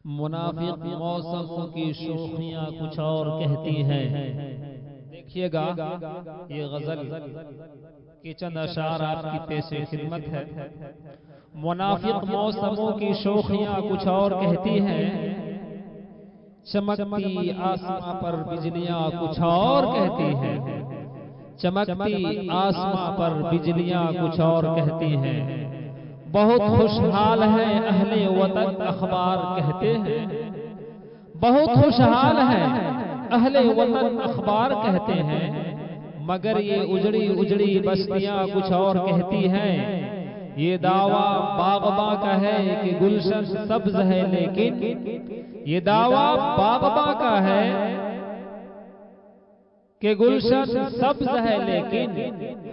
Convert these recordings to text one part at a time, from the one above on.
منافق موسموں کی شوخیاں کچھ اور کہتی ہیں۔ دیکھیے گا یہ غزل کی چند اشعار آپ کی پیش خدمت ہے۔ منافق موسموں کی شوخیاں کچھ اور کہتی ہیں، چمکتی آسماں پر بجلیاں کچھ اور کہتی ہیں، چمکتی آسماں پر بجلیاں کچھ اور کہتی ہیں۔ بہت خوشحال ہے اہل وطن اخبار کہتے ہیں، بہت خوشحال ہے اہل وطن اخبار کہتے ہیں، مگر یہ اجڑی اجڑی بستیاں کچھ اور کہتی ہیں۔ یہ دعویٰ باغباں کا ہے کہ گلشن سبز ہے، لیکن یہ دعویٰ باغباں کا ہے کہ گلشن سبز ہے، لیکن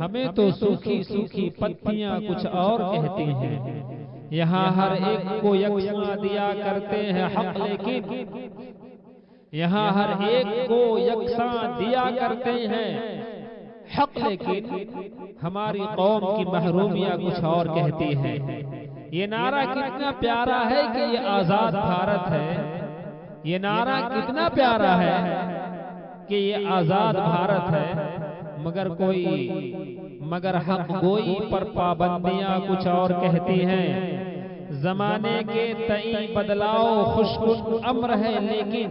ہمیں تو سوکھی سوکھی پتیاں کچھ اور کہتی ہیں۔ یہاں ہر ایک کو یکساں دیا کرتے ہیں حق، لیکن یہاں ہر ایک کو یکساں دیا کرتے ہیں حق، لیکن ہماری قوم کی محرومیاں کچھ اور کہتی ہیں۔ یہ نعرہ کتنا پیارا ہے کہ یہ آزاد بھارت ہے، یہ نعرہ کتنا پیارا ہے کہ یہ آزاد بھارت ہے، مگر حق گوئی پر پابندیاں کچھ اور کہتی ہیں۔ زمانے کے تئیں بدلاؤ خوشگوار امر ہے، لیکن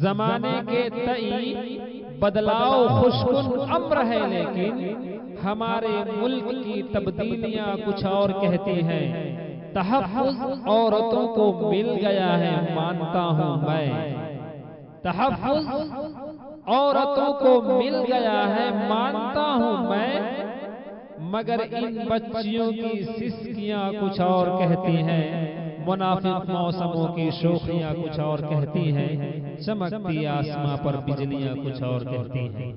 زمانے کے تئیں بدلاؤ خوشگوار امر ہے، لیکن ہمارے ملک کی تبدیلیاں کچھ اور کہتی ہیں۔ تحفظ عورتوں کو مل گیا ہے مانتا ہوں میں، تحفظ عورتوں کو مل گیا ہے مانتا ہوں میں، مگر ان بچیوں کی سسکیاں کچھ اور کہتی ہیں۔ منافق موسموں کی شوخیاں کچھ اور کہتی ہیں، چمکتی آسماں پر بجلیاں کچھ اور کہتی ہیں۔